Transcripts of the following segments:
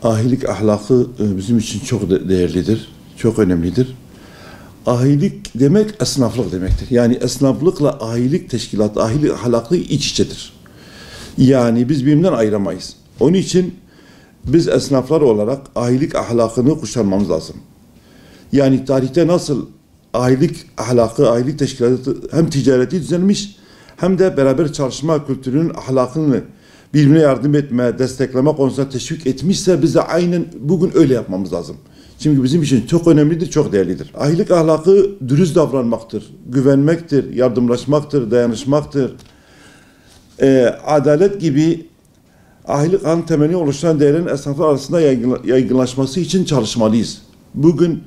Ahilik ahlakı bizim için çok değerlidir, çok önemlidir. Ahilik demek esnaflık demektir. Yani esnaflıkla ahilik teşkilatı, ahilik ahlakı iç içedir. Yani biz birbirinden ayıramayız. Onun için biz esnaflar olarak ahilik ahlakını kuşanmamız lazım. Yani tarihte nasıl ahilik ahlakı, ahilik teşkilatı hem ticareti düzenlemiş hem de beraber çalışma kültürünün ahlakını birbirine yardım etme, destekleme konusunda teşvik etmişse bize aynen bugün öyle yapmamız lazım. Çünkü bizim için çok önemlidir, çok değerlidir. Ahilik ahlakı dürüst davranmaktır, güvenmektir, yardımlaşmaktır, dayanışmaktır. Adalet gibi ahilik ahlakın temelini oluşturan değerlerin esnaflar arasında yaygınlaşması için çalışmalıyız. Bugün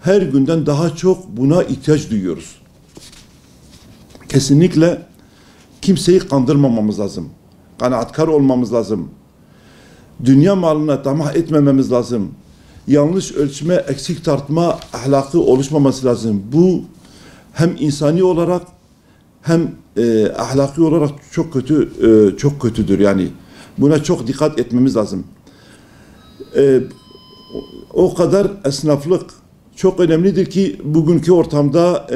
her günden daha çok buna ihtiyaç duyuyoruz. Kesinlikle kimseyi kandırmamamız lazım. Kanaatkar olmamız lazım. Dünya malına tamah etmememiz lazım. Yanlış ölçme, eksik tartma ahlakı oluşmaması lazım. Bu hem insani olarak hem ahlaki olarak çok kötüdür yani. Buna çok dikkat etmemiz lazım. O kadar esnaflık çok önemlidir ki bugünkü ortamda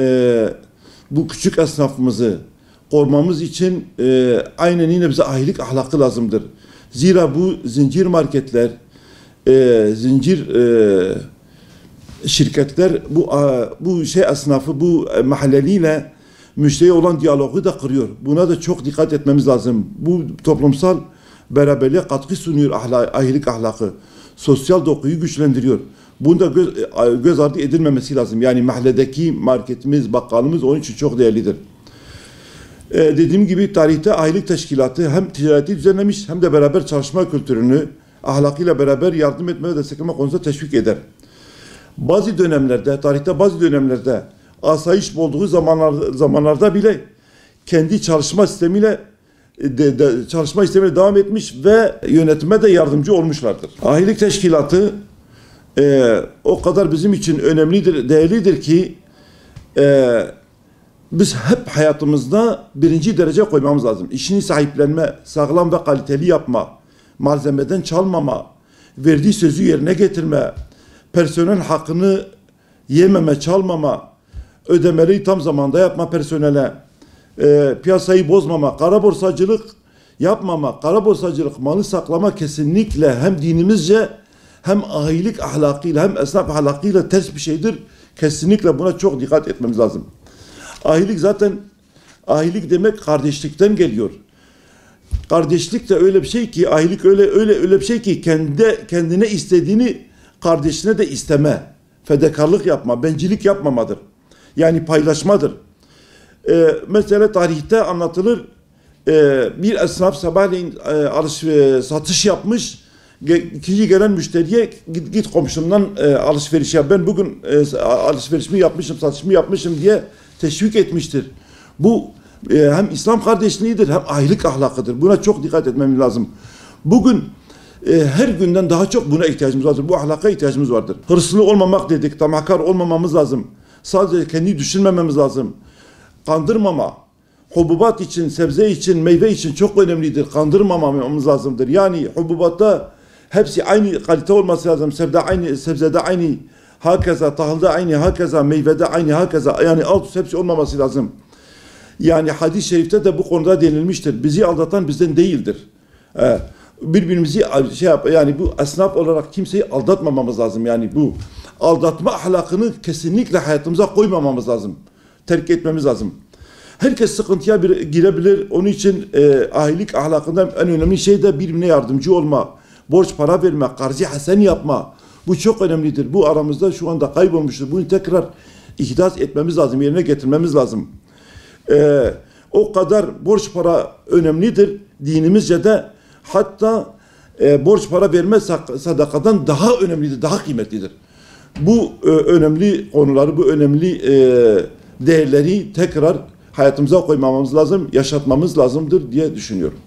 bu küçük esnafımızı korumamız için aynen yine bize ahilik ahlakı lazımdır. Zira bu zincir marketler, zincir şirketler bu esnafı, bu mahalleliyle müşteriye olan diyalogu da kırıyor. Buna da çok dikkat etmemiz lazım. Bu toplumsal beraberliğe katkı sunuyor ahilik ahlakı. Sosyal dokuyu güçlendiriyor. Bunda göz ardı edilmemesi lazım. Yani mahalledeki marketimiz, bakkalımız onun için çok değerlidir. Dediğim gibi tarihte ahilik teşkilatı hem ticareti düzenlemiş hem de beraber çalışma kültürünü ahlakıyla beraber yardım etme ve destekleme konusunda teşvik eder. Bazı dönemlerde, tarihte bazı dönemlerde asayiş olduğu zamanlarda bile kendi çalışma sistemiyle devam etmiş ve yönetime de yardımcı olmuşlardır. Ahilik teşkilatı o kadar bizim için önemlidir, değerlidir ki biz hep hayatımızda birinci derece koymamız lazım. İşini sahiplenme, sağlam ve kaliteli yapma, malzemeden çalmama, verdiği sözü yerine getirme, personel hakkını yememe, çalmama, ödemeleri tam zamanda yapma personele, piyasayı bozmama, kara borsacılık yapmama, kara borsacılık, malı saklama kesinlikle hem dinimizce hem ahilik ahlakıyla hem esnaf ahlakıyla ters bir şeydir. Kesinlikle buna çok dikkat etmemiz lazım. Ahilik demek kardeşlikten geliyor. Kardeşlik de öyle bir şey ki, ahilik öyle bir şey ki kendine istediğini kardeşine de isteme, fedakarlık yapma, bencillik yapmamadır. Yani paylaşmadır. Mesela tarihte anlatılır, bir esnaf sabahleyin satış yapmış, ikinci gelen müşteriye git komşumdan alışveriş yap. Ben bugün alışverişimi yapmışım, satışımı yapmışım diye teşvik etmiştir. Bu hem İslam kardeşliğidir hem ahilik ahlakıdır. Buna çok dikkat etmemiz lazım. Bugün her günden daha çok buna ihtiyacımız vardır. Bu ahlaka ihtiyacımız vardır. Hırslı olmamak dedik, tamahkar olmamamız lazım. Sadece kendi düşünmememiz lazım. Kandırmama, hububat için, sebze için, meyve için çok önemlidir. Kandırmamamız lazımdır. Yani hububatta hepsi aynı kalite olması lazım. Sebzede aynı, hakeza, tahılda aynı, hakeza, meyvede aynı, hakeza. Yani alt üst hepsi olmaması lazım. Yani hadis-i şerifte de bu konuda denilmiştir. Bizi aldatan bizden değildir. Birbirimizi yani bu esnaf olarak kimseyi aldatmamamız lazım. Yani bu aldatma ahlakını kesinlikle hayatımıza koymamamız lazım. Terk etmemiz lazım. Herkes sıkıntıya girebilir. Onun için ahilik ahlakında en önemli şey de birbirine yardımcı olma. Borç para verme, karzi hasen yapma. Bu çok önemlidir. Bu aramızda şu anda kaybolmuştur. Bunu tekrar ihdas etmemiz lazım, yerine getirmemiz lazım. O kadar borç para önemlidir. Dinimizce de hatta borç para verme sadakadan daha önemlidir, daha kıymetlidir. Bu önemli konuları, bu önemli değerleri tekrar hayatımıza koymamamız lazım, yaşatmamız lazımdır diye düşünüyorum.